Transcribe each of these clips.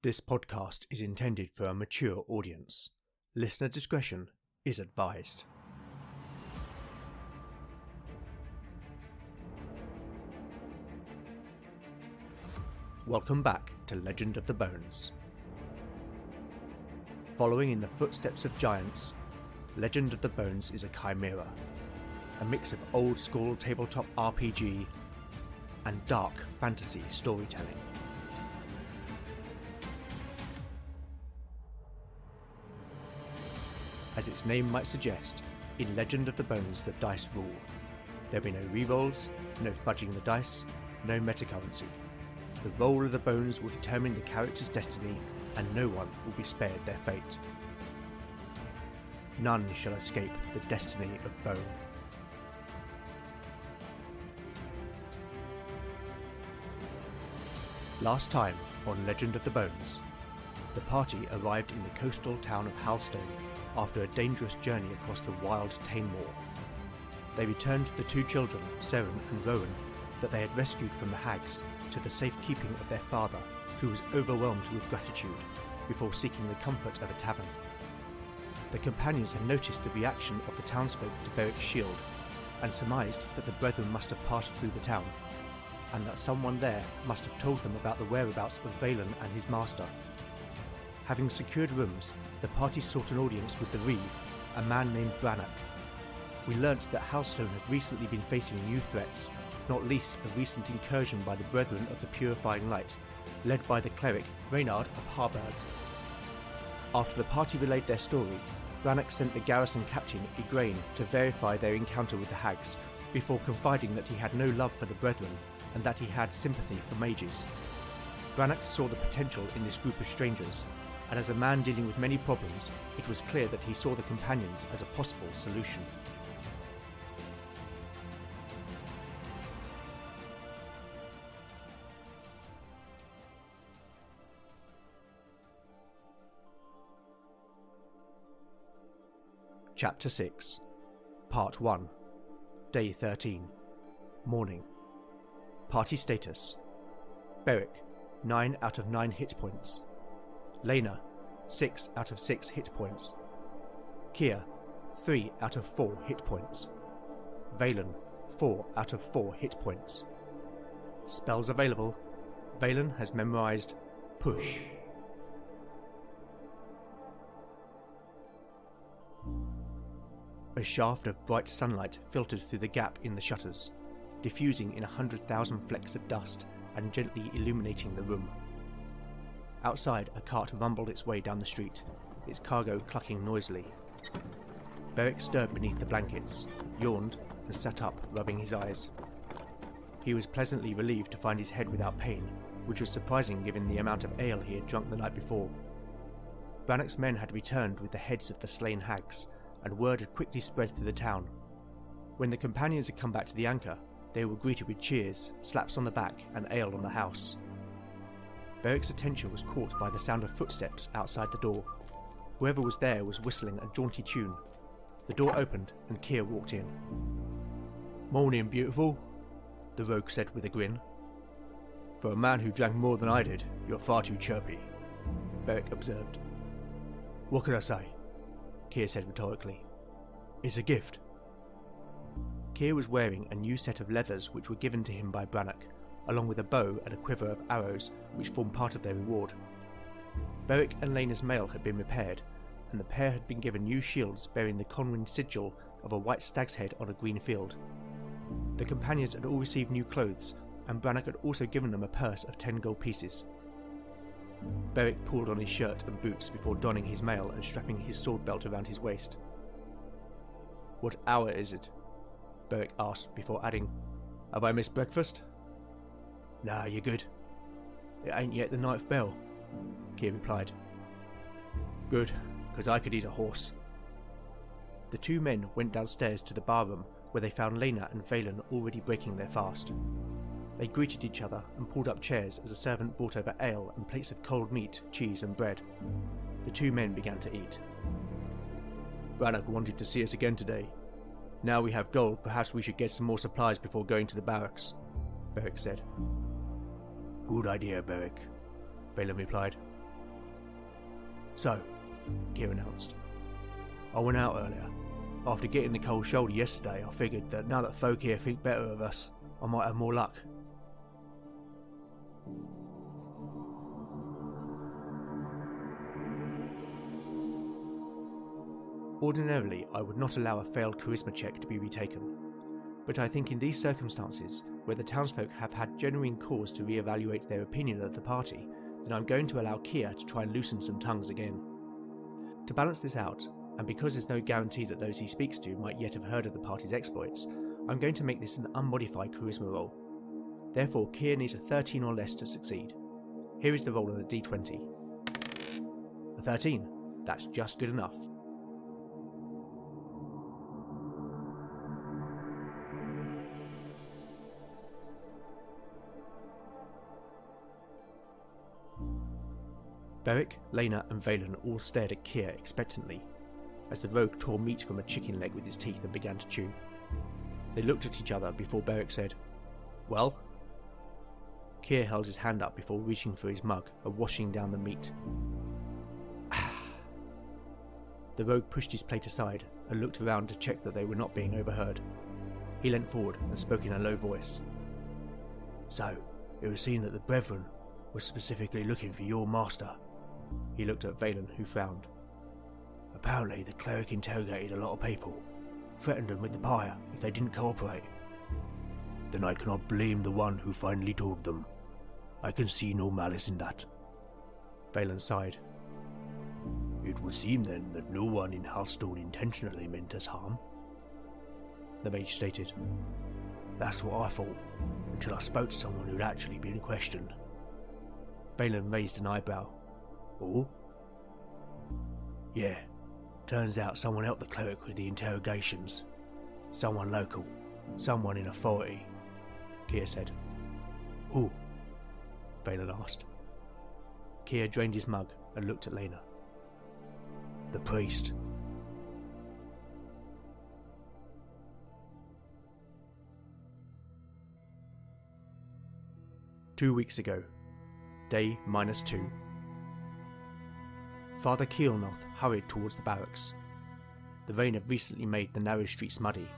This podcast is intended for a mature audience. Listener discretion is advised. Welcome back to Legend of the Bones. Following in the footsteps of giants, Legend of the Bones is a chimera, a mix of old-school tabletop RPG and dark fantasy storytelling. As its name might suggest, in Legend of the Bones the dice rule. There'll be no rerolls, no fudging the dice, no metacurrency. The roll of the bones will determine the character's destiny, and no one will be spared their fate. None shall escape the destiny of bone. Last time on Legend of the Bones, the party arrived in the coastal town of Halstone after a dangerous journey across the wild Tainmoor. They returned the two children, Seren and Rowan, that they had rescued from the hags to the safekeeping of their father, who was overwhelmed with gratitude, before seeking the comfort of a tavern. The companions had noticed the reaction of the townsfolk to Beric's shield, and surmised that the brethren must have passed through the town, and that someone there must have told them about the whereabouts of Valen and his master. Having secured rooms, the party sought an audience with the Reeve, a man named Brannock. We learnt that Halstone had recently been facing new threats, not least a recent incursion by the Brethren of the Purifying Light, led by the cleric Reynard of Harburg. After the party relayed their story, Brannock sent the garrison captain Igraine to verify their encounter with the hags, before confiding that he had no love for the Brethren, and that he had sympathy for mages. Brannock saw the potential in this group of strangers, and as a man dealing with many problems, it was clear that he saw the companions as a possible solution. Chapter 6, Part 1, Day 13, Morning. Party status: Beric, 9 out of 9 hit points. Lena, 6 out of 6 hit points. Kia, 3 out of 4 hit points. Valen, 4 out of 4 hit points. Spells available: Valen has memorized Push. A shaft of bright sunlight filtered through the gap in the shutters, diffusing in 100,000 flecks of dust and gently illuminating the room. Outside, a cart rumbled its way down the street, its cargo clucking noisily. Beric stirred beneath the blankets, yawned, and sat up, rubbing his eyes. He was pleasantly relieved to find his head without pain, which was surprising given the amount of ale he had drunk the night before. Brannock's men had returned with the heads of the slain hags, and word had quickly spread through the town. When the companions had come back to the anchor, they were greeted with cheers, slaps on the back, and ale on the house. Beric's attention was caught by the sound of footsteps outside the door. Whoever was there was whistling a jaunty tune. The door opened, and Keir walked in. "Morning, beautiful," the rogue said with a grin. "For a man who drank more than I did, you're far too chirpy," Beric observed. "What can I say?" Keir said rhetorically. "It's a gift." Keir was wearing a new set of leathers which were given to him by Brannock, along with a bow and a quiver of arrows which formed part of their reward. Beric and Lena's mail had been repaired, and the pair had been given new shields bearing the Conwyn sigil of a white stag's head on a green field. The companions had all received new clothes, and Brannock had also given them a purse of 10 gold pieces. Beric pulled on his shirt and boots before donning his mail and strapping his sword belt around his waist. "What hour is it?" Beric asked before adding, "Have I missed breakfast?" "Nah, you're good. It ain't yet the 9th bell," Keir replied. "Good, 'cause I could eat a horse." The two men went downstairs to the barroom, where they found Lena and Valen already breaking their fast. They greeted each other and pulled up chairs as a servant brought over ale and plates of cold meat, cheese and bread. The two men began to eat. "Brannock wanted to see us again today. Now we have gold, perhaps we should get some more supplies before going to the barracks," Beric said. "Good idea, Beric," Valen replied. So, Keir announced. I went out earlier. After getting the cold shoulder yesterday, I figured that now that folk here think better of us, I might have more luck. Ordinarily, I would not allow a failed charisma check to be retaken, but I think in these circumstances, where the townsfolk have had genuine cause to re-evaluate their opinion of the party, then I'm going to allow Keir to try and loosen some tongues again. To balance this out, and because there's no guarantee that those he speaks to might yet have heard of the party's exploits, I'm going to make this an unmodified charisma roll. Therefore, Keir needs a 13 or less to succeed. Here is the roll on a d20. A 13. That's just good enough. Beric, Lena and Valen all stared at Keir expectantly, as the rogue tore meat from a chicken leg with his teeth and began to chew. They looked at each other before Beric said, "Well?" Keir held his hand up before reaching for his mug and washing down the meat. The rogue pushed his plate aside and looked around to check that they were not being overheard. He leant forward and spoke in a low voice. "So, it was seen that the Brethren were specifically looking for your master." He looked at Valen, who frowned. "Apparently the cleric interrogated a lot of people, threatened them with the pyre if they didn't cooperate. Then I cannot blame the one who finally told them. I can see no malice in that." Valen sighed. "It would seem then that no one in Hearthstone intentionally meant us harm." The mage stated, "That's what I thought, until I spoke to someone who'd actually been questioned." Valen raised an eyebrow. "Oh?" "Yeah, turns out someone helped the cleric with the interrogations. Someone local, someone in authority," Keir said. "Who?" Valen asked. Keir drained his mug and looked at Lena. "The priest." "2 weeks ago, day -2. Father Keelnoth hurried towards the barracks. The rain had recently made the narrow streets muddy,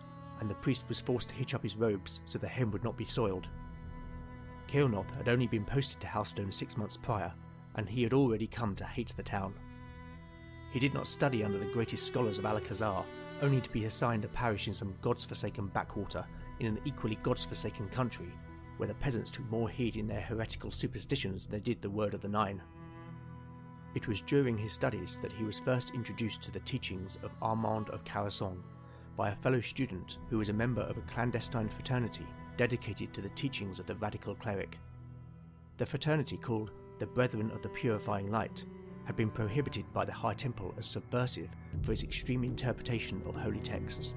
and the priest was forced to hitch up his robes so the hem would not be soiled. Keelnoth had only been posted to Hearthstone 6 months prior, and he had already come to hate the town. He did not study under the greatest scholars of Alakazar, only to be assigned a parish in some gods-forsaken backwater in an equally gods-forsaken country, where the peasants took more heed in their heretical superstitions than they did the word of the Nine. It was during his studies that he was first introduced to the teachings of Armand of Carasson by a fellow student who was a member of a clandestine fraternity dedicated to the teachings of the radical cleric. The fraternity, called the Brethren of the Purifying Light, had been prohibited by the High Temple as subversive for its extreme interpretation of holy texts.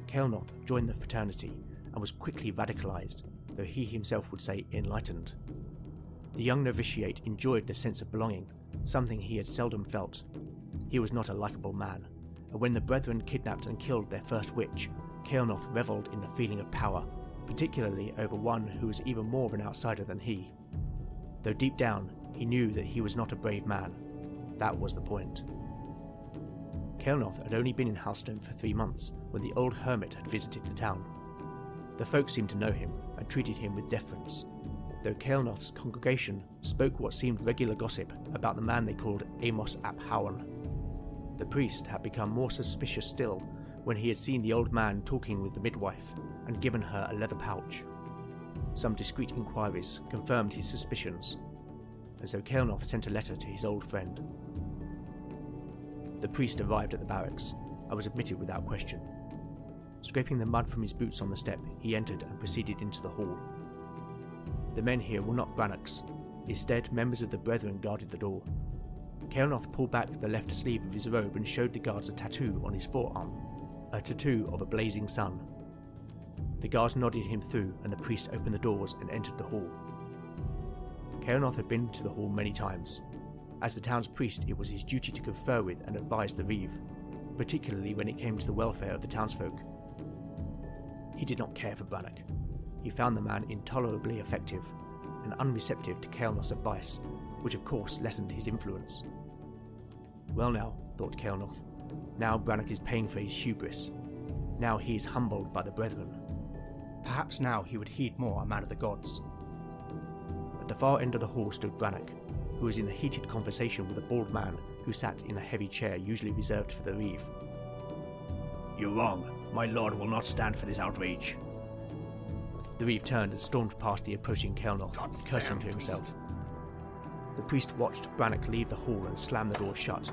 Keelnoth joined the fraternity and was quickly radicalized, though he himself would say enlightened. The young novitiate enjoyed the sense of belonging, something he had seldom felt. He was not a likable man, and when the Brethren kidnapped and killed their first witch, Keelnoth revelled in the feeling of power, particularly over one who was even more of an outsider than he. Though deep down, he knew that he was not a brave man. That was the point. Keelnoth had only been in Hearthstone for 3 months when the old hermit had visited the town. The folk seemed to know him and treated him with deference, though Keelnoth's congregation spoke what seemed regular gossip about the man they called Amos ap Howan. The priest had become more suspicious still when he had seen the old man talking with the midwife and given her a leather pouch. Some discreet inquiries confirmed his suspicions, and so Keelnoth sent a letter to his old friend. The priest arrived at the barracks and was admitted without question. Scraping the mud from his boots on the step, he entered and proceeded into the hall. The men here were not Brannocks. Instead, members of the Brethren guarded the door. Keelnoth pulled back the left sleeve of his robe and showed the guards a tattoo on his forearm, a tattoo of a blazing sun. The guards nodded him through, and the priest opened the doors and entered the hall. Keelnoth had been to the hall many times. As the town's priest, it was his duty to confer with and advise the Reeve, particularly when it came to the welfare of the townsfolk. He did not care for Brannock. He found the man intolerably effective and unreceptive to Keelnoth's advice, which of course lessened his influence. Well now, thought Kael'noth, now Brannock is paying for his hubris. Now he is humbled by the brethren. Perhaps now he would heed more a man of the gods. At the far end of the hall stood Brannock, who was in a heated conversation with a bald man who sat in a heavy chair usually reserved for the reeve. "You're wrong. My lord will not stand for this outrage." The reeve turned and stormed past the approaching Kael'noth, cursing to himself. The priest watched Brannock leave the hall and slam the door shut.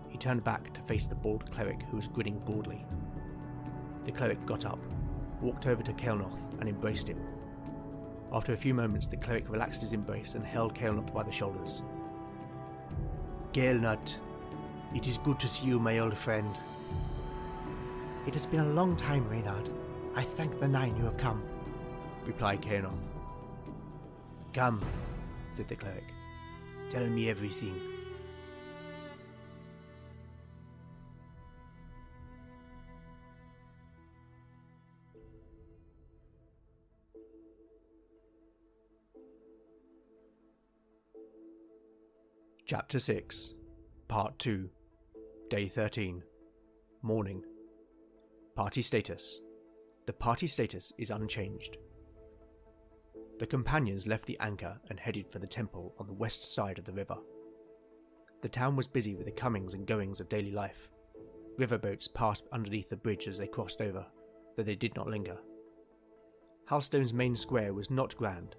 He turned back to face the bald cleric who was grinning broadly. The cleric got up, walked over to Kael'noth and embraced him. After a few moments, the cleric relaxed his embrace and held Kael'noth by the shoulders. "Kael'noth, it is good to see you, my old friend." "It has been a long time, Reynard. I thank the Nine you have come," replied Kael'noth. "Come," said the cleric. "Tell me everything." Chapter 6, Part 2, Day 13, Morning. Party status. The party status is unchanged. The companions left the anchor and headed for the temple on the west side of the river. The town was busy with the comings and goings of daily life. Riverboats passed underneath the bridge as they crossed over, though they did not linger. Halstone's main square was not grand.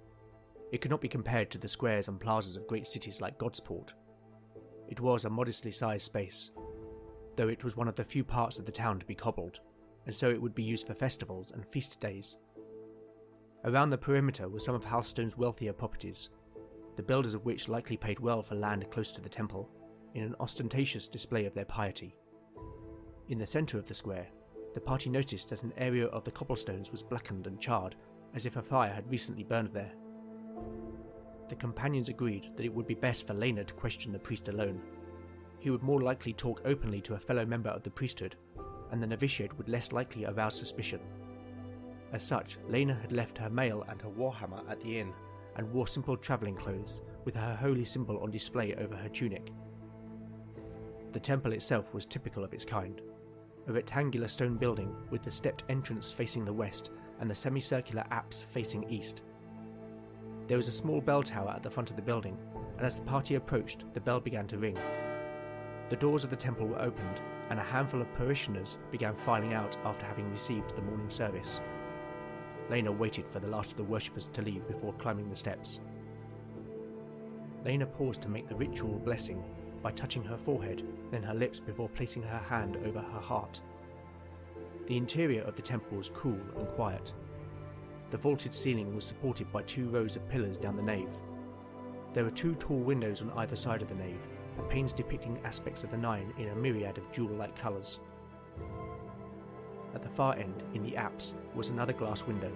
It could not be compared to the squares and plazas of great cities like Godsport. It was a modestly sized space, though it was one of the few parts of the town to be cobbled, and so it would be used for festivals and feast days. Around the perimeter were some of Halstone's wealthier properties, the builders of which likely paid well for land close to the temple, in an ostentatious display of their piety. In the centre of the square, the party noticed that an area of the cobblestones was blackened and charred, as if a fire had recently burned there. The companions agreed that it would be best for Lena to question the priest alone. He would more likely talk openly to a fellow member of the priesthood, and the novitiate would less likely arouse suspicion. As such, Lena had left her mail and her warhammer at the inn, and wore simple travelling clothes, with her holy symbol on display over her tunic. The temple itself was typical of its kind, a rectangular stone building with the stepped entrance facing the west and the semicircular apse facing east. There was a small bell tower at the front of the building, and as the party approached, the bell began to ring. The doors of the temple were opened, and a handful of parishioners began filing out after having received the morning service. Lena waited for the last of the worshippers to leave before climbing the steps. Lena paused to make the ritual blessing by touching her forehead, then her lips before placing her hand over her heart. The interior of the temple was cool and quiet. The vaulted ceiling was supported by 2 rows of pillars down the nave. There were 2 tall windows on either side of the nave, the panes depicting aspects of the Nine in a myriad of jewel-like colours. At the far end, in the apse, was another glass window.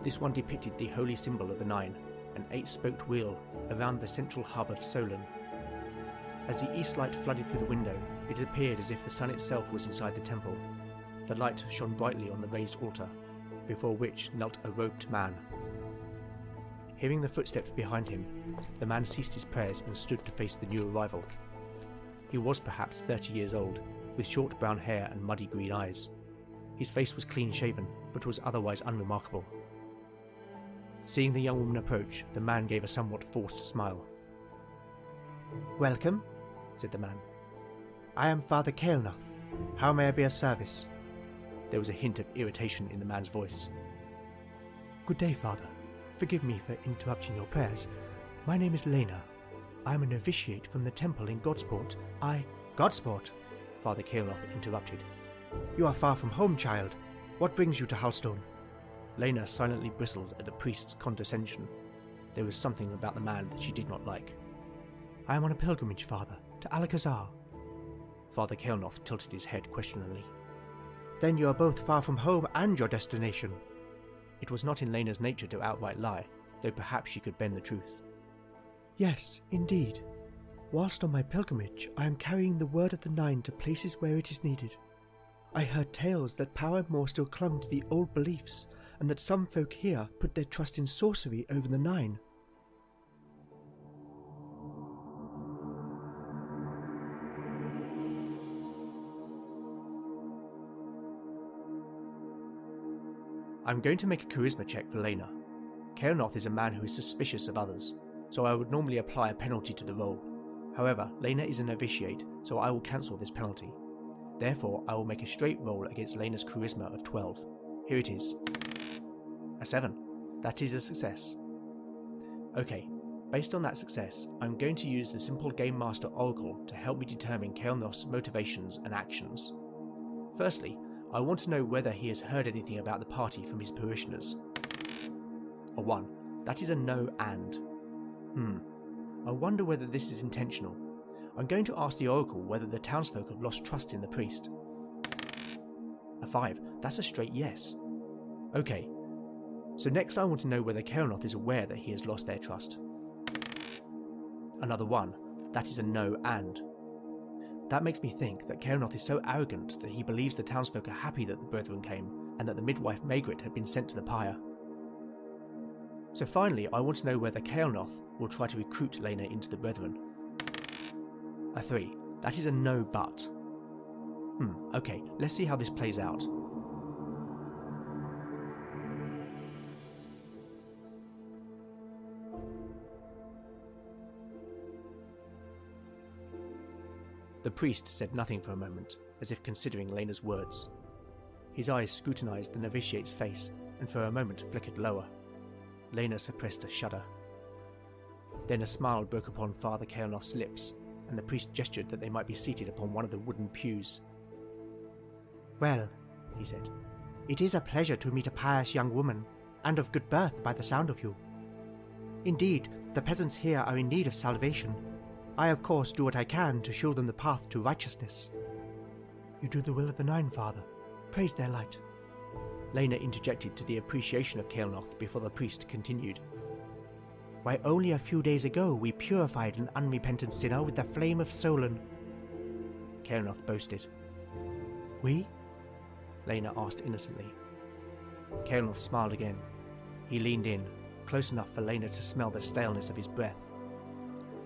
This one depicted the holy symbol of the Nine, an 8-spoked wheel around the central hub of Solon. As the east light flooded through the window, it appeared as if the sun itself was inside the temple. The light shone brightly on the raised altar, before which knelt a robed man. Hearing the footsteps behind him, the man ceased his prayers and stood to face the new arrival. He was perhaps 30 years old, with short brown hair and muddy green eyes. His face was clean-shaven, but was otherwise unremarkable. Seeing the young woman approach, the man gave a somewhat forced smile. "Welcome," said the man. "I am Father Kael'noth. How may I be of service?" There was a hint of irritation in the man's voice. "Good day, Father. Forgive me for interrupting your prayers. My name is Lena. I am a novitiate from the temple in Godsport. Godsport?" Father Kael'noth interrupted. "You are far from home, child. What brings you to Halstone?" Lena silently bristled at the priest's condescension. There was something about the man that she did not like. "I am on a pilgrimage, Father, to Alakazar." Father Kael'noth tilted his head questioningly. "Then you are both far from home and your destination." It was not in Lena's nature to outright lie, though perhaps she could bend the truth. "Yes, indeed. Whilst on my pilgrimage, I am carrying the word of the Nine to places where it is needed. I heard tales that Power and More still clung to the old beliefs, and that some folk here put their trust in sorcery over the Nine." I'm going to make a charisma check for Lena. Kael'noth is a man who is suspicious of others, so I would normally apply a penalty to the roll. However, Lena is a novitiate, so I will cancel this penalty. Therefore, I will make a straight roll against Lena's charisma of 12. Here it is. A 7. That is a success. Okay, based on that success, I'm going to use the simple Game Master Oracle to help me determine Kael'noth's motivations and actions. Firstly, I want to know whether he has heard anything about the party from his parishioners. A 1. That is a no and. I wonder whether this is intentional. I'm going to ask the Oracle whether the townsfolk have lost trust in the priest. A 5. That's a straight yes. Okay, so next I want to know whether Kael'noth is aware that he has lost their trust. Another 1. That is a no and. That makes me think that Kael'noth is so arrogant that he believes the townsfolk are happy that the brethren came, and that the midwife Maigret had been sent to the pyre. So finally, I want to know whether Kael'noth will try to recruit Lena into the brethren. A 3. That is a no but. Okay, let's see how this plays out. The priest said nothing for a moment, as if considering Lena's words. His eyes scrutinized the novitiate's face, and for a moment flickered lower. Lena suppressed a shudder. Then a smile broke upon Father Kael'noth's lips, and the priest gestured that they might be seated upon one of the wooden pews. "Well," he said, "it is a pleasure to meet a pious young woman, and of good birth by the sound of you. Indeed, the peasants here are in need of salvation. I of course do what I can to show them the path to righteousness." "You do the will of the Nine, Father. Praise their light." Lena interjected to the appreciation of Kael'noth before the priest continued. "Why, only a few days ago we purified an unrepentant sinner with the flame of Solon," Kael'noth boasted. "We?" Lena asked innocently. Kael'noth smiled again. He leaned in, close enough for Lena to smell the staleness of his breath.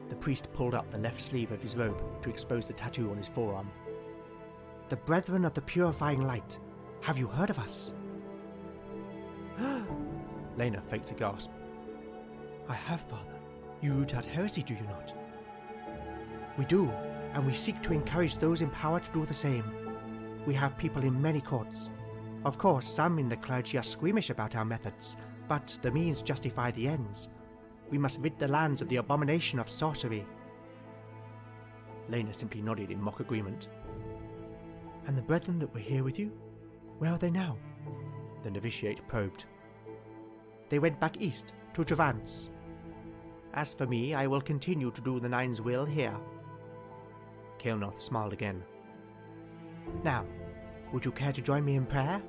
The priest pulled up the left sleeve of his robe to expose the tattoo on his forearm. "The Brethren of the Purifying Light. Have you heard of us?" Lena faked a gasp. "I have, Father. You root out heresy, do you not?" "We do, and we seek to encourage those in power to do the same. We have people in many courts. Of course, some in the clergy are squeamish about our methods, but the means justify the ends. We must rid the lands of the abomination of sorcery." Lena simply nodded in mock agreement. "And the brethren that were here with you? Where are they now?" The novitiate probed. "They went back east, to Trevance. As for me, I will continue to do the Nine's will here." Kael'noth smiled again. "Now, would you care to join me in prayer?"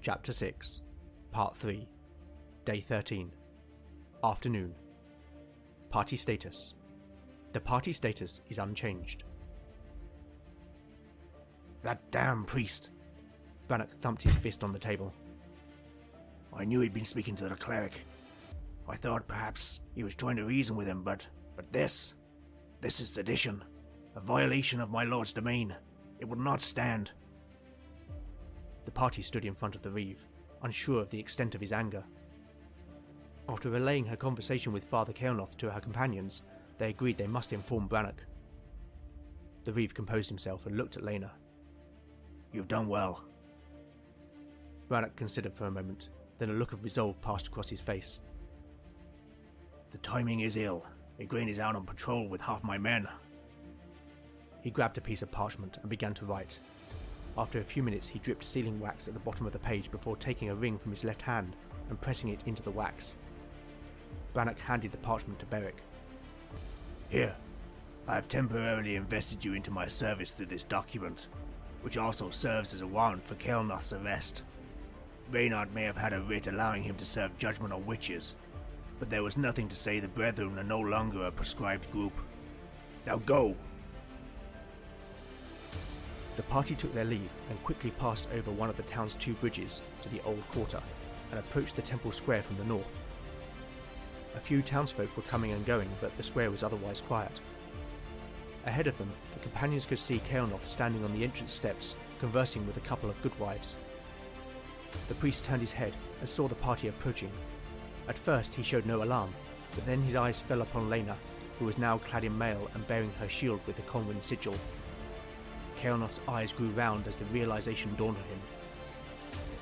Chapter 6, Part 3, Day 13, Afternoon. Party status. The party status is unchanged. "That damn priest!" Brannock thumped his fist on the table. "I knew he'd been speaking to the cleric. I thought perhaps he was trying to reason with him, but this is sedition. A violation of my lord's domain. It would not stand." The party stood in front of the Reeve, unsure of the extent of his anger. After relaying her conversation with Father Kael'noth to her companions, they agreed they must inform Brannock. The Reeve composed himself and looked at Lena. "You've done well." Brannock considered for a moment, then a look of resolve passed across his face. "The timing is ill. Igraine is out on patrol with half my men." He grabbed a piece of parchment and began to write. After a few minutes he dripped sealing wax at the bottom of the page before taking a ring from his left hand and pressing it into the wax. Brannock handed the parchment to Beric. "Here, I have temporarily invested you into my service through this document, which also serves as a warrant for Kael'noth's arrest. Reynard may have had a writ allowing him to serve judgment on witches, but there was nothing to say the Brethren are no longer a proscribed group. Now go!" The party took their leave and quickly passed over one of the town's 2 bridges to the old quarter and approached the temple square from the north. A few townsfolk were coming and going, but the square was otherwise quiet. Ahead of them, the companions could see Kael'noth standing on the entrance steps, conversing with a couple of goodwives. The priest turned his head and saw the party approaching. At first he showed no alarm, but then his eyes fell upon Lena, who was now clad in mail and bearing her shield with the Conwyn sigil. Kael'noth's eyes grew round as the realization dawned on him.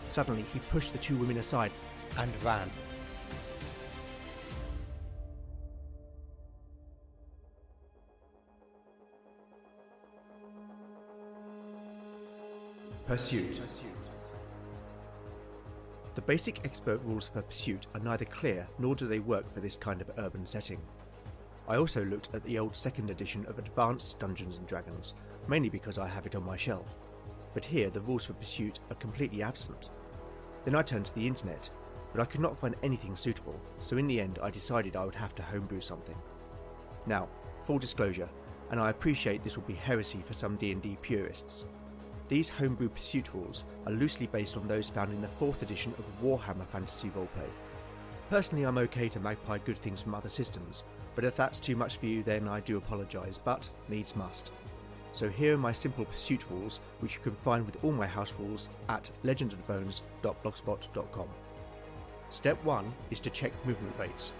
Suddenly he pushed the 2 women aside and ran. Pursuit. The basic expert rules for pursuit are neither clear nor do they work for this kind of urban setting. I also looked at the old 2nd edition of Advanced Dungeons & Dragons, mainly because I have it on my shelf, but here the rules for pursuit are completely absent. Then I turned to the internet, but I could not find anything suitable, so in the end I decided I would have to homebrew something. Now, full disclosure, and I appreciate this will be heresy for some D&D purists. These homebrew pursuit rules are loosely based on those found in the 4th edition of Warhammer Fantasy Roleplay. Personally, I'm okay to magpie good things from other systems, but if that's too much for you then I do apologise, but needs must. So here are my simple pursuit rules, which you can find with all my house rules at legendofthebones.blogspot.com. Step 1 is to check movement rates.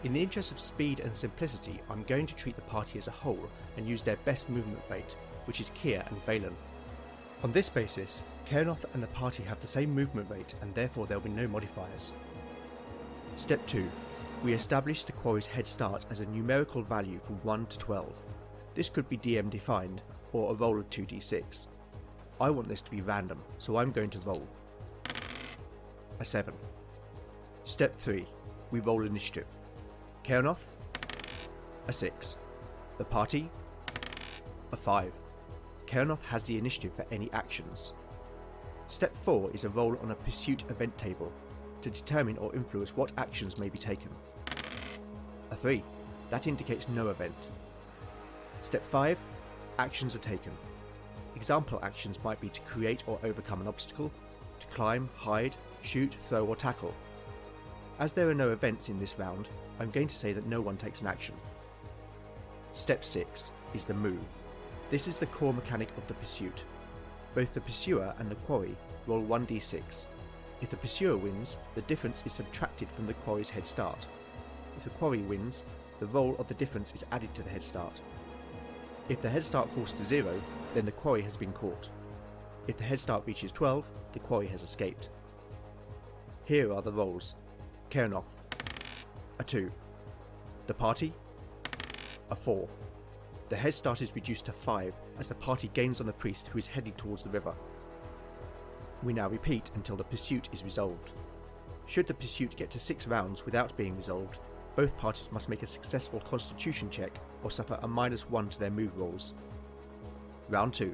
In the interest of speed and simplicity, I'm going to treat the party as a whole and use their best movement rate, which is Kier and Valen. On this basis, Kael'noth and the party have the same movement rate and therefore there will be no modifiers. Step 2. We establish the quarry's head start as a numerical value from 1 to 12. This could be DM defined, or a roll of 2d6. I want this to be random, so I'm going to roll a 7. Step 3. We roll initiative. Kael'noth, a 6. The party, a 5. Kael'noth has the initiative for any actions. Step 4 is a roll on a pursuit event table to determine or influence what actions may be taken. A 3. That indicates no event. Step 5. Actions are taken. Example actions might be to create or overcome an obstacle, to climb, hide, shoot, throw or tackle. As there are no events in this round, I'm going to say that no one takes an action. Step 6 is the move. This is the core mechanic of the pursuit. Both the pursuer and the quarry roll 1d6. If the pursuer wins, the difference is subtracted from the quarry's head start. If the quarry wins, the roll of the difference is added to the head start. If the head start falls to 0, then the quarry has been caught. If the head start reaches 12, the quarry has escaped. Here are the rolls. Kael'noth, a 2. The party, a 4. The head start is reduced to 5 as the party gains on the priest who is heading towards the river. We now repeat until the pursuit is resolved. Should the pursuit get to 6 rounds without being resolved, both parties must make a successful constitution check or suffer a -1 to their move rolls. Round 2.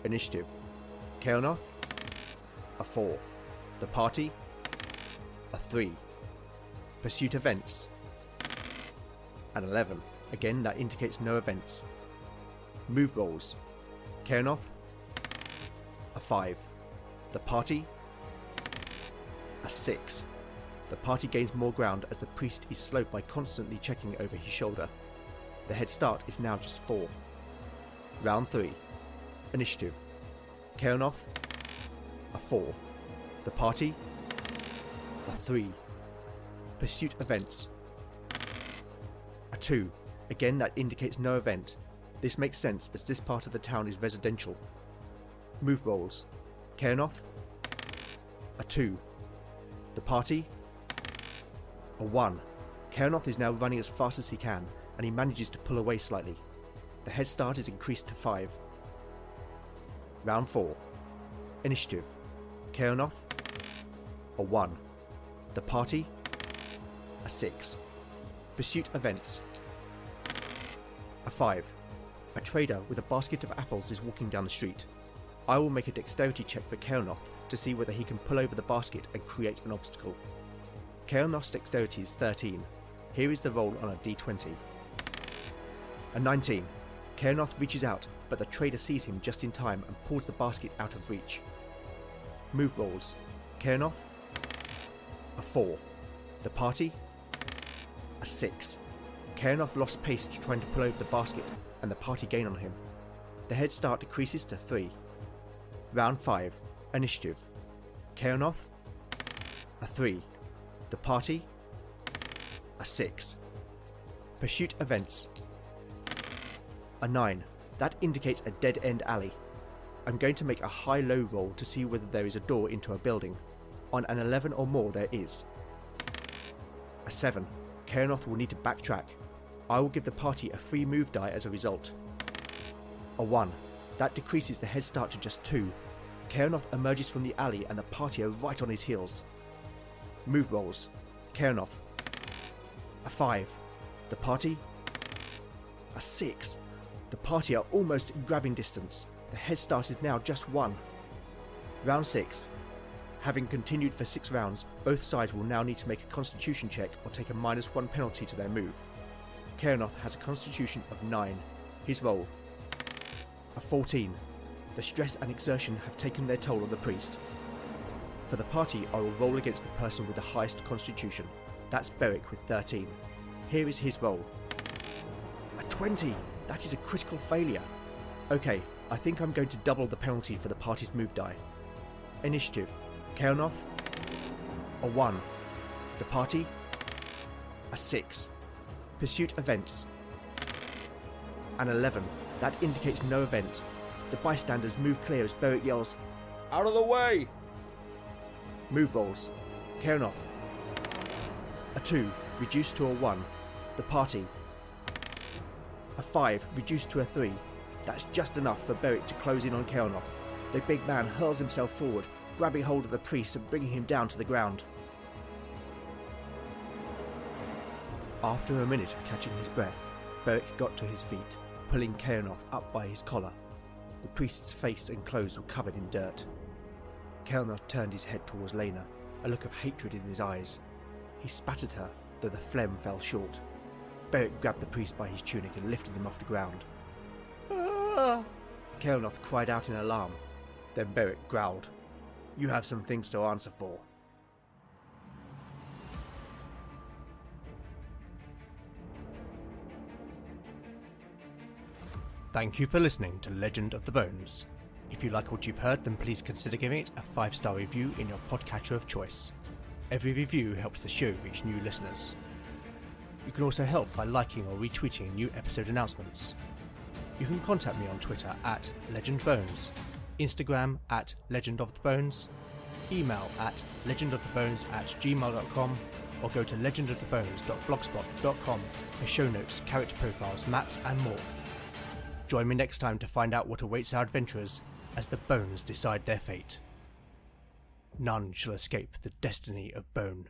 Initiative. Kael'noth, a 4. The party, a 3. Pursuit events, an 11. Again, that indicates no events. Move rolls. Kael'noth, a 5. The party, a 6. The party gains more ground as the priest is slowed by constantly checking over his shoulder. The head start is now just 4. Round 3. Initiative. Kael'noth, a 4. The party, a 3. Pursuit events, a 2. Again, that indicates no event. This makes sense as this part of the town is residential. Move rolls. Kael'noth, a 2. The party, a 1. Kael'noth is now running as fast as he can, and he manages to pull away slightly. The head start is increased to 5. Round 4. Initiative. Kael'noth, a 1. The party, a 6. Pursuit events, a 5. A trader with a basket of apples is walking down the street. I will make a dexterity check for Kael'noth to see whether he can pull over the basket and create an obstacle. Kael'noth's dexterity is 13. Here is the roll on a d20. A 19. Kaernoth reaches out, but the trader sees him just in time and pulls the basket out of reach. Move rolls. Kaernoth, a 4. The party, a 6. Kaernoth lost pace trying to pull over the basket, and the party gain on him. The head start decreases to 3. Round 5. Initiative. Kaernoth, a 3. The party, a 6. Pursuit events. A 9. That indicates a dead-end alley. I'm going to make a high-low roll to see whether there is a door into a building. On an 11 or more there is. A 7. Kaernoth will need to backtrack. I will give the party a free move die as a result. A 1. That decreases the head start to just 2. Kaernoth emerges from the alley and the party are right on his heels. Move rolls. Kaernoth, a 5. The party, a 6. The party are almost in grabbing distance. The head start is now just 1. Round 6. Having continued for 6 rounds, both sides will now need to make a constitution check or take a -1 penalty to their move. Kaernoth has a constitution of 9. His roll, a 14. The stress and exertion have taken their toll on the priest. For the party, I will roll against the person with the highest constitution. That's Beric with 13. Here is his roll. A 20! That is a critical failure. Okay, I think I'm going to double the penalty for the party's move die. Initiative. Kaernoth, a 1. The party, a 6. Pursuit events. An 11. That indicates no event. The bystanders move clear as Beric yells, "Out of the way!" Move rolls. Kaernoth, a 2, reduced to a 1. The party, a 5, reduced to a 3. That's just enough for Beric to close in on Kaernoth. The big man hurls himself forward, grabbing hold of the priest and bringing him down to the ground. After a minute of catching his breath, Beric got to his feet, pulling Kaernoth up by his collar. The priest's face and clothes were covered in dirt. Kaernoth turned his head towards Lena, a look of hatred in his eyes. He spat at her, though the phlegm fell short. Beric grabbed the priest by his tunic and lifted him off the ground. "Ah!" Kaernoth cried out in alarm. Then Beric growled, "You have some things to answer for." Thank you for listening to Legend of the Bones. If you like what you've heard, then please consider giving it a 5-star review in your podcatcher of choice. Every review helps the show reach new listeners. You can also help by liking or retweeting new episode announcements. You can contact me on Twitter at LegendBones, Instagram at LegendOfTheBones, email at legendofthebones@gmail.com, or go to legendofthebones.blogspot.com for show notes, character profiles, maps and more. Join me next time to find out what awaits our adventurers as the Bones decide their fate. None shall escape the destiny of Bone.